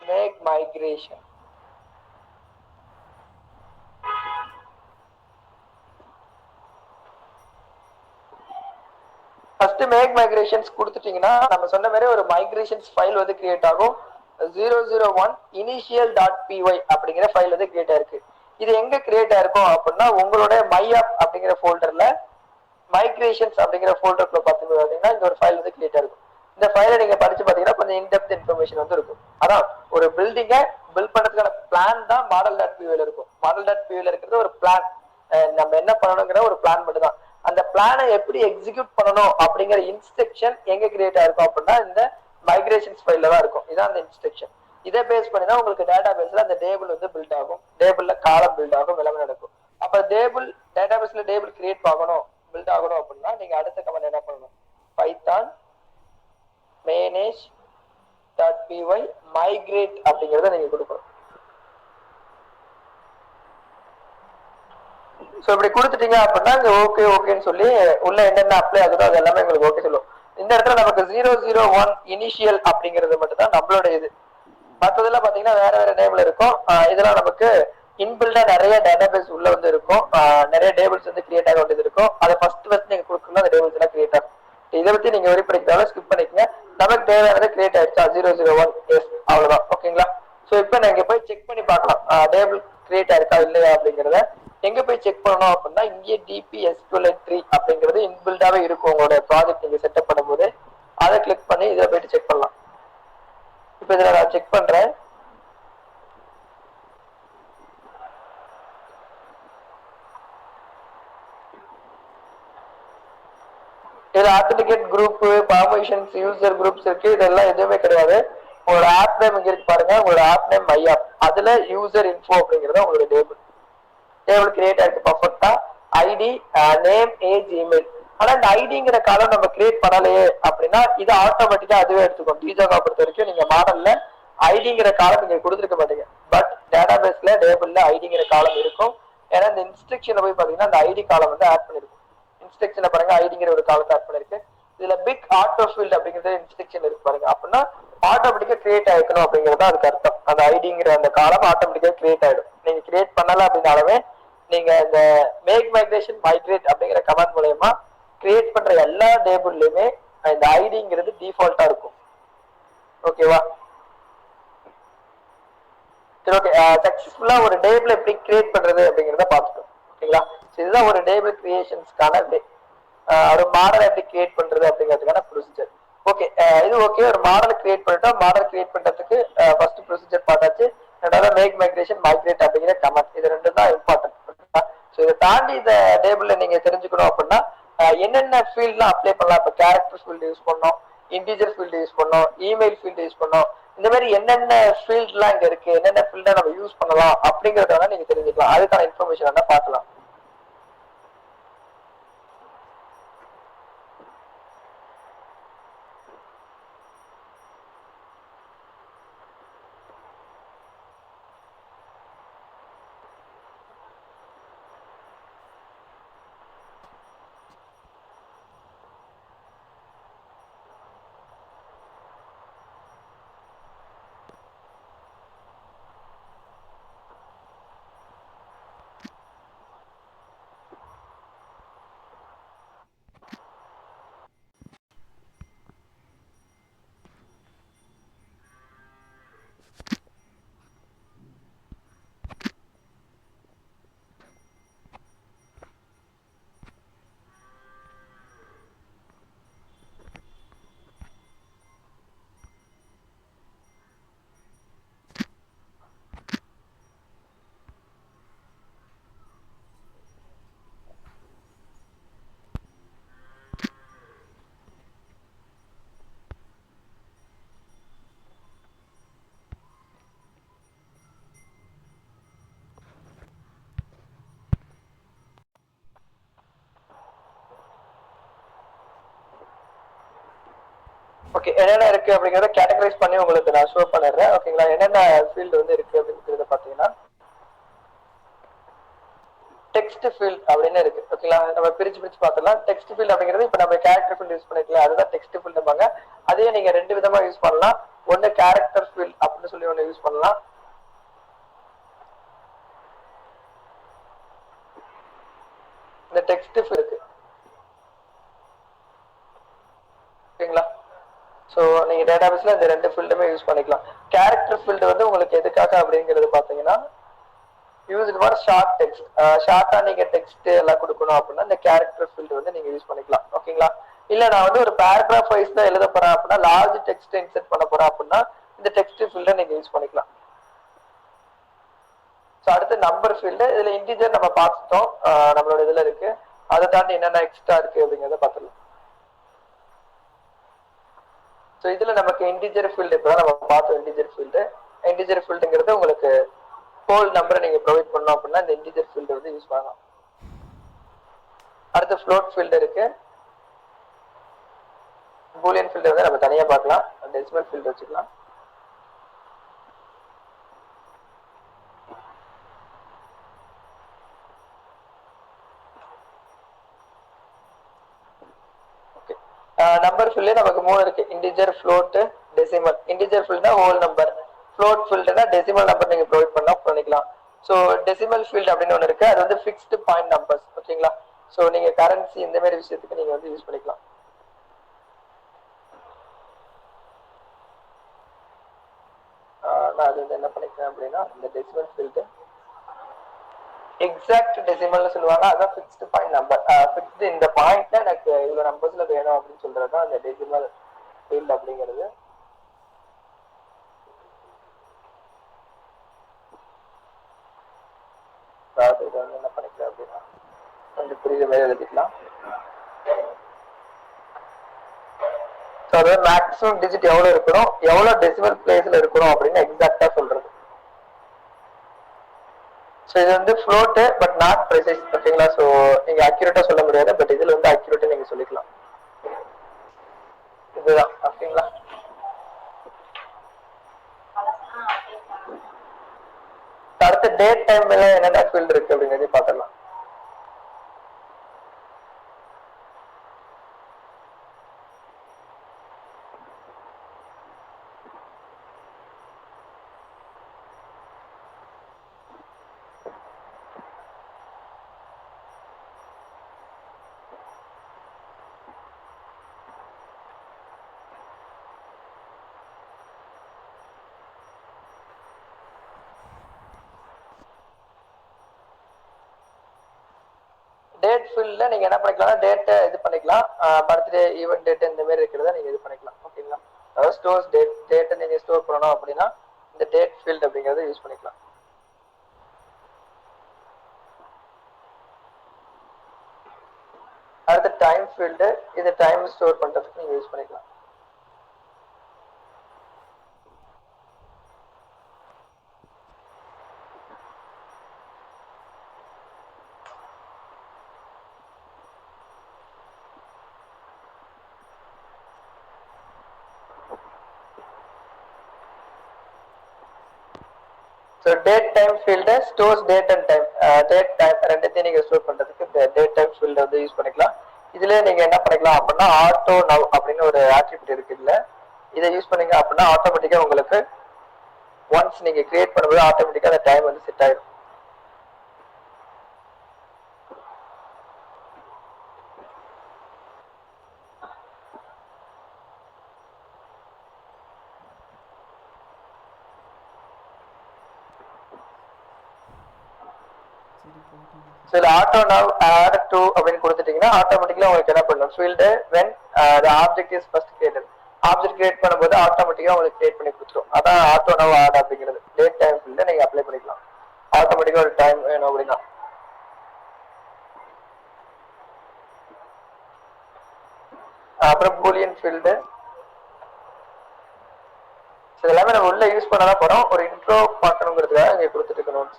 make migration. First make migrations கொடுத்துட்டீங்கன்னா நம்ம சொன்ன மாதிரி ஒரு migrations ஃபைல் வந்து கிரியேட் ஆகும். 001 initial.py அப்படிங்கிற ஃபைல் வந்து கிரியேட் ஆயிருக்கு. இது எங்க கிரியேட் ஆயிருக்கும் அப்படின்னா உங்களோட myApp அப்படிங்கிற ஃபோல்டர்ல migrations அப்படிங்கிற ஃபோல்டருக்குள்ள பாத்தீங்கன்னா இந்த ஒரு ஃபைல் வந்து கிரியேட் ஆயிருக்கும். இந்த ஃபைலை நீங்க படிச்சு பாத்தீங்கன்னா கொஞ்சம் இன்டெப்த் இன்ஃபர்மேஷன் வந்து இருக்கும். அதான் ஒரு பில்டிங்கை பில்ட் பண்றதுக்கான பிளான் தான் மாடல்.py இருக்கும். மாடல்.py இருக்கிறது ஒரு பிளான், நம்ம என்ன பண்ணணுங்கிற ஒரு பிளான் மட்டும் தான். அந்த பிளானை எப்படி எக்ஸிக்யூட் பண்ணணும் அப்படிங்கிற இன்ஸ்ட்ரக்ஷன் எங்க கிரியேட் ஆயிருக்கும் அப்படின்னா இந்த மைக்ரேஷன்ஸ் ஃபைல்ல தான் இருக்கும். இதான் அந்த இன்ஸ்ட்ரக்ஷன். இதை பேஸ் பண்ணி தான் உங்களுக்கு டேட்டா பேஸ்ல அந்த டேபிள் வந்து பில்ட் ஆகும், டேபிள்ல காலம் பில்ட் ஆகும், எல்லாமே நடக்கும். அப்ப டேபிள் டேட்டா பேஸ்ல டேபிள் கிரியேட் ஆகணும், பில்ட் ஆகணும் அப்படின்னா நீங்க அடுத்த கமெண்ட் என்ன பண்ணணும், பைத்தான் manage.py migrate அப்படிங்கறத நீங்க கொடுக்கணும். சோ இப்படி கொடுத்துட்டீங்க அப்படின்னா ஓகே ஓகேன்னு சொல்லி உள்ள என்னென்ன அப்ளை ஆகுதோ அது எல்லாமே உங்களுக்கு ஓகே சொல்லும். இந்த இடத்துல நமக்கு 001 இனிஷியல் அப்படிங்கிறது மட்டும் தான் நம்மளோட இது. மற்றதெல்லாம் பாத்தீங்கன்னா வேற வேற டேபிள் இருக்கும். இதெல்லாம் நமக்கு இன்பில்டா நிறைய டேட்டாபேஸ் உள்ள வந்து இருக்கும். நிறைய டேபிள்ஸ் வந்து கிரியேட் ஆக வேண்டியது இருக்கும். அதை ஃபர்ஸ்ட் நீங்க கொடுக்கணும், அந்த டேபிள்ஸ் எல்லாம் கிரியேட் ஆகும். இதை பத்தி நீங்க வெரி படிக்கிறதால ஸ்கிப் பண்ணிக்கங்க. நமக்கு தேவையானது கிரியேட் ஆயிடுச்சா 001 எஸ் அவ்வளவுதான். ஓகேங்களா? சோ இப்போ நீங்க போய் செக் பண்ணி பார்க்கலாம் டேபிள் கிரியேட் ஆயிருக்கா இல்லையா அப்படிங்கறத. எங்க போய் செக் பண்ணணும் அப்படின்னா இங்கே DPSQL3 அப்படிங்கிறது இன்பில்டாவே இருக்கும். உங்களோட ப்ராஜெக்ட் நீங்க செட்டப் பண்ணும்போது அதை கிளிக் பண்ணி இதை போயிட்டு செக் பண்ணலாம். இப்போ இதுல நான் செக் பண்றேன். இதுல authenticate group, permissions, user groups இருக்கு. இதெல்லாம் எதுவுமே கிடையாது. உங்களோட ஆப் நேம் இங்க இருக்கு பாருங்க, உங்களோட ஆப் நேம் myApp, அதுல யூசர் இன்ஃபோ அப்படிங்கறது உங்களோட டேபிள் கிரியேட் ஆயிருக்கு பர்ஃபெக்ட்டா. ID, name, age, email. ஆனா இந்த ஐடிங்கிற காலம் நம்ம கிரியேட் பண்ணலையே அப்படின்னா இது ஆட்டோமேட்டிக்கா அதுவே எடுத்துக்கும். டிஜாகா பொறுத்த வரைக்கும் நீங்க மாடல்ல ஐடிங்கிற காலம் நீங்க கொடுத்துருக்க மாட்டீங்க. பட் டேட்டாபேஸ்ல டேபிள்ல ஐடிங்கிற காலம் இருக்கும். ஏன்னா இந்த இன்ஸ்ட்ரக்ஷன்ல போய் பாத்தீங்கன்னா அந்த ஐடி காலம் வந்து ஆட் பண்ணிருக்கும். இன்ஸ்ட்ரக்ஷனை பாருங்க, ஐடிங்கிற ஒரு காலத்தை ஆட் பண்ணிருக்கு. இதுல பிக் ஆட்டோ ஃபீல்ட் அப்படிங்கிறது இன்ஸ்ட்ரக்ஷன் இருக்கு பாருங்க. அப்படின்னா ஆட்டோமேட்டிக்கா கிரியேட் ஆயிருக்கணும் அப்படிங்கறது அதுக்கு அர்த்தம். அந்த ஐடிங்கிற அந்த காலம் ஆட்டோமேட்டிக்கா கிரியேட் ஆயிடும். நீங்க கிரியேட் பண்ணல அப்படின்னாலுமே நீங்க இந்த மேக் மைக்ரேஷன் மைக்ரேட் அப்படிங்கிற கமெண்ட் மூலமா கிரியேட் பண்ற எல்லா டேபிள்லயுமே இந்த ஐடிங்கிறது டிஃபால்ட்டா இருக்கும். ஓகேவா? சரி, ஓகே. சக்சஸ்ஃபுல்லா ஒரு டேபிள் எப்படி கிரியேட் பண்றது அப்படிங்கறத பார்த்துட்டோம். ஓகேங்களா? இதுதான் ஒரு டேபிள் கிரியேஷன்ஸ்க்கான ஒரு மாடல் எப்படி கிரியேட் பண்றது அப்படிங்கிறதுக்கான ப்ரொசீஜர். ஓகே, இது ஓகே. ஒரு மாடல் கிரியேட் பண்ணிட்டோம். மாடல் கிரியேட் பண்றதுக்கு ஃபர்ஸ்ட் ப்ரொசீஜர் பார்த்தாச்சு. ரெண்டாவது மேக் மைக்ரேஷன் மைக்ரேட் அப்படிங்கிற கமெண்ட். இது ரெண்டு தான் இம்பார்ட்டன்ட். ஸோ இதை தாண்டி இந்த டேபிள்ல நீங்க தெரிஞ்சுக்கணும் அப்படின்னா என்னென்ன ஃபீல்ட்லாம் அப்ளை பண்ணலாம். இப்போ கேரக்டர் ஃபீல்டு யூஸ் பண்ணோம், இன்டிஜர் ஃபீல்டு யூஸ் பண்ணோம், இமெயில் ஃபீல்டு யூஸ் பண்ணோம். இந்த மாதிரி என்னென்ன ஃபீல்ட்லாம் இங்க இருக்கு, என்னென்ன ஃபீல்டை நம்ம யூஸ் பண்ணலாம் அப்படிங்கறத நீங்க தெரிஞ்சுக்கலாம். அதுக்கான இன்ஃபர்மேஷன் வேணா பார்க்கலாம். ஓகே, என்னென்ன இருக்கு அப்படிங்கறத கேட்டகரைஸ் பண்ணி உங்களுக்கு நான் ஷோ பண்ணிடுறேன். ஓகேங்களா? என்னென்ன ஃபீல்டு வந்து இருக்கு அப்படிங்கறத பாத்தீங்கன்னா டெக்ஸ்ட் ஃபீல்ட் அப்படின்னு இருக்கு. ஓகேங்களா, நம்ம பிரிச்சு பார்த்தலாம். டெக்ஸ்ட் ஃபீல்ட் அப்படிங்கிறது இப்ப நம்ம கேரக்டர் ஃபீல்ட் யூஸ் பண்ணிக்கலாம், அதுதான் டெக்ஸ்ட் ஃபீல்டுபாங்க. அதே நீங்க ரெண்டு விதமா யூஸ் பண்ணலாம். ஒன்னு கேரக்டர் ஃபீல்ட் அப்படின்னு சொல்லி ஒன்னு யூஸ் பண்ணலாம். இந்த டெக்ஸ்ட் ஃபீல்ட் இருக்கு. ஓகேங்களா, ஸோ நீங்க டேட்டாபேஸ்ல இந்த ரெண்டு ஃபீல்டுமே யூஸ் பண்ணிக்கலாம். கேரக்டர் ஃபீல்டு வந்து உங்களுக்கு எதுக்காக அப்படிங்கிறது பாத்தீங்கன்னா யூஸ் ஃபார் ஷார்ட் டெக்ஸ்ட். ஷார்ட்டா நீங்க டெக்ஸ்ட் எல்லாம் கொடுக்கணும் அப்படின்னா இந்த கேரக்டர் ஃபீல்டு வந்து நீங்க யூஸ் பண்ணிக்கலாம். ஓகேங்களா, இல்ல நான் வந்து ஒரு பேராகிராஃப் வைஸ் தான் எழுத போறேன் அப்படின்னா, லார்ஜ் டெக்ஸ்ட் இன்சர்ட் பண்ண போறேன் அப்படின்னா இந்த டெக்ஸ்ட் ஃபீல்டை நீங்க யூஸ் பண்ணிக்கலாம். ஸோ அடுத்து நம்பர் ஃபீல்டு. இதுல இன்டிஜர் நம்ம பார்த்துட்டோம், நம்மளோட இதுல இருக்கு. அதை தாண்டி என்னென்ன எக்ஸ்ட்ரா இருக்கு அப்படிங்கிறத பார்த்துக்கலாம். ஸோ இதுல நமக்கு இன்டிஜர் ஃபீல்டு இப்போ நம்ம பார்த்தோம். இன்டிஜர் ஃபீல்டுங்கிறது உங்களுக்கு ஹோல் நம்பரை நீங்க ப்ரொவைட் பண்ணோம் அப்படின்னா இந்த இன்டிஜர் ஃபீல்டு வந்து யூஸ் பண்ணலாம். அடுத்து ஃப்ளோட் ஃபீல்டு இருக்கு. பூலியன் ஃபீல்டு வந்து நம்ம தனியா பார்க்கலாம். டெசிமல் ஃபீல்டு வச்சுக்கலாம். நம்பர் ஃபீல்டு நமக்கு மூணு இருக்கு. Integer, float, decimal. இன்டிஜர் ஃபீல்ட்னா ஹோல் நம்பர், ஃப்ளோட் ஃபீல்டுனா டெசிமல் நம்பர் நீங்க ப்ரொவைட் பண்ணா பண்ணிக்கலாம். ஸோ டெசிமல் ஃபீல்டு அப்படின்னு ஒன்று இருக்கு, அது வந்து ஃபிக்ஸ்டு பாயிண்ட் நம்பர்ஸ். ஓகேங்களா, ஸோ நீங்க கரன்சி இந்த மாதிரி விஷயத்துக்கு நீங்க வந்து யூஸ் பண்ணிக்கலாம். நான் அது வந்து என்ன பண்ணிக்கிறேன் அப்படின்னா இந்த டெசிமல் ஃபீல்டு எக்ஸாக்ட் டெசிமல்னு சொல்லுவாங்க. அதான் ஃபிக்ஸ்டு பாயிண்ட் நம்பர். ஃபிக்ஸ்டு இந்த பாயிண்ட்ல எனக்கு இவ்வளவு நம்பர்ஸ்ல வேணும் அப்படின்னு சொல்றதுதான் அந்த டெசிமல் ஃபீல்டு அப்படிங்கிறது. இதை வந்து என்ன பண்ணிக்கிறேன் அப்படின்னா கொஞ்சம் புரியுற மாதிரி எழுதிக்கலாம். ஸோ அது மேக்ஸிமம் டிஜிட் எவ்வளவு இருக்கணும், எவ்வளவு டெசிமல் பிளேஸ்ல இருக்கணும் அப்படின்னு எக்ஸாக்டா சொல்றது. ஸோ இது வந்து ஃப்ளோட் பட் நாட் ப்ரிசைஸ். ஓகேங்களா, ஸோ நீங்க அக்யூரேட்டா சொல்ல முடியாது, பட் இதுல வந்து அக்யூரேட்டா நீங்க சொல்லிக்கலாம். இதுதான். ஓகேங்களா, அடுத்த டேட் டைம்ல என்னென்ன ஃபீல்டு இருக்கு அப்படிங்கிறத பார்த்துடலாம். டேட் ஃபீல்ட்ல நீங்க என்ன பண்ணிக்கலாம், டேட்டை இது பண்ணிக்கலாம். பர்த்டே, ஈவென்ட் டேட் இந்த மாதிரி இருக்கிறத நீங்க இது பண்ணிக்கலாம். ஓகேங்களா, அதாவது ஸ்டோர்ஸ் டேட்டை நீங்க ஸ்டோர் பண்ணணும் அப்படின்னா இந்த டேட் ஃபீல்ட் அப்படிங்கறத யூஸ் பண்ணிக்கலாம். அடுத்து டைம் ஃபீல்டு. இது டைம் ஸ்டோர் பண்றதுக்கு நீங்க யூஸ் பண்ணிக்கலாம். So date time field stores date and time. Date time ரெண்டுத்தையும் நீங்க ஸ்டோர் பண்றதுக்கு இந்த டேட் டைம் ஃபீல்டு வந்து யூஸ் பண்ணிக்கலாம். இதுல நீங்க என்ன பண்ணிக்கலாம் அப்படின்னா ஆட்டோ நவ் அப்படின்னு ஒரு ஆட்ரிபியூட் இருக்கு. இல்ல இதை யூஸ் பண்ணீங்க அப்படின்னா ஆட்டோமேட்டிக்கா உங்களுக்கு ஒன்ஸ் நீங்க கிரியேட் பண்ணும்போது ஆட்டோமேட்டிக்கா அந்த டைம் வந்து செட் ஆயிடும். இதுல ஆட்டோ நவ் ஆட் டு அப்படின்னு கொடுத்துட்டீங்கன்னா ஆட்டோமேட்டிக்கா உங்களுக்கு என்ன பண்ணும், field when the object is first created. Object create பண்ணும்போது ஆட்டோமேட்டிக்கா உங்களுக்கு கிரியேட் பண்ணி கொடுத்துரும். அதான் ஆட்டோ நவ் ஆட் அப்படிங்கிறது. டேட் டைம் ஃபீல்டு நீங்க அப்ளை பண்ணிக்கலாம். ஆட்டோமேட்டிக்கா ஒரு டைம் வேணும் அப்படின்னா. அப்புறம் பூலியன் ஃபீல்டு. இதெல்லாமே நம்ம உள்ள யூஸ் பண்ணதான் போறோம். ஒரு இன்ட்ரோ பார்க்கணுங்கிறதுக்காக இங்க கொடுத்துட்டு இருக்கணும்.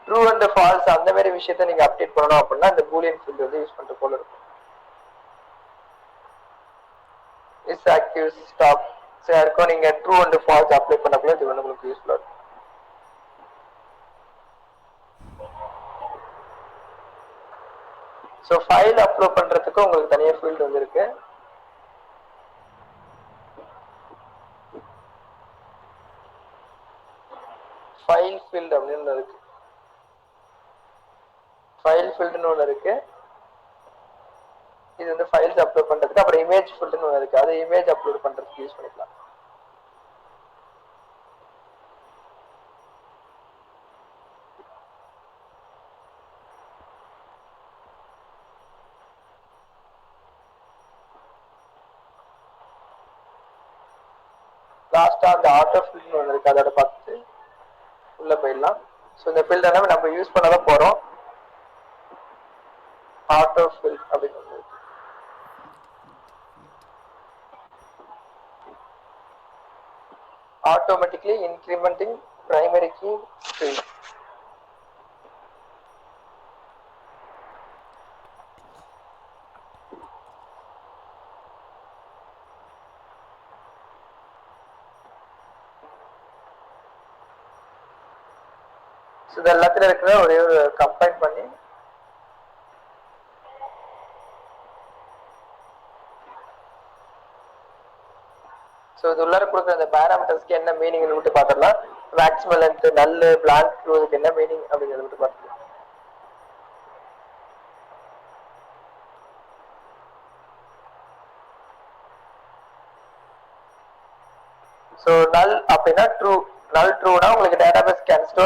ட்ரூ அண்ட் ஃபால்ஸ் அந்த மாதிரி விஷயத்த நீங்க அப்டேட் பண்ணணும் அப்படின்னா இந்த பூலியன் ஃபீல்டு வந்து யூஸ் பண்ற போல இருக்கும். இஸ் ஆக்டிவ் ஸ்டாப் இருக்கும். நீங்க ட்ரூ அண்ட் ஃபால்ஸ் அப்ளை பண்ணக்குள்ள இது வந்து உங்களுக்கு யூஸ்ஃபுல்லா இருக்கும். ஸோ ஃபைல் அப்லோட் பண்றதுக்கு உங்களுக்கு தனியாக ஃபீல்டு வந்து இருக்கு. ஃபைல் ஃபீல்டு அப்படின்னு இருக்கு. ஃபைல் ஃபீல்டுன்னு ஒன்று இருக்கு. இது வந்து ஃபைல்ஸ் அப்லோட் பண்றதுக்கு. அப்புறம் இமேஜ் ஃபீல்டுன்னு ஒன்று இருக்கு. அது இமேஜ் அப்லோட் பண்றதுக்கு யூஸ் பண்ணிக்கலாம். லாஸ்டா அந்த ஆட்டோ ஃபீல்டுன்னு ஒன்று இருக்கு. அதோட பார்த்து உள்ள போயிடலாம். ஸோ இந்த ஃபீல்டு எல்லாமே நம்ம யூஸ் பண்ண தான் போறோம். ஆட்டோ ஃபீல்ட் அப்படின்னு ஒன்று இருக்கு. automatically incrementing primary key field. So இது எல்லாத்துல இருக்கிற ஒரே ஒரு கம்பைன் பண்ணி ஸோ இது உள்ளார கொடுக்குற அந்த பேராமீட்டர்ஸ்க்கு என்ன மீனிங்னு விட்டு பார்த்துடலாம். மேக்ஸிமம் லென்த், நல்லு, பிளாங்க் இதுக்கு என்ன மீனிங் அப்படிங்கிறத விட்டு பார்த்துக்கலாம். ஸோ நல் அப்படின்னா ட்ரூ. நல் ட்ரூனா உங்களுக்கு டேட்டாபேஸ் கேன் ஸ்டோர்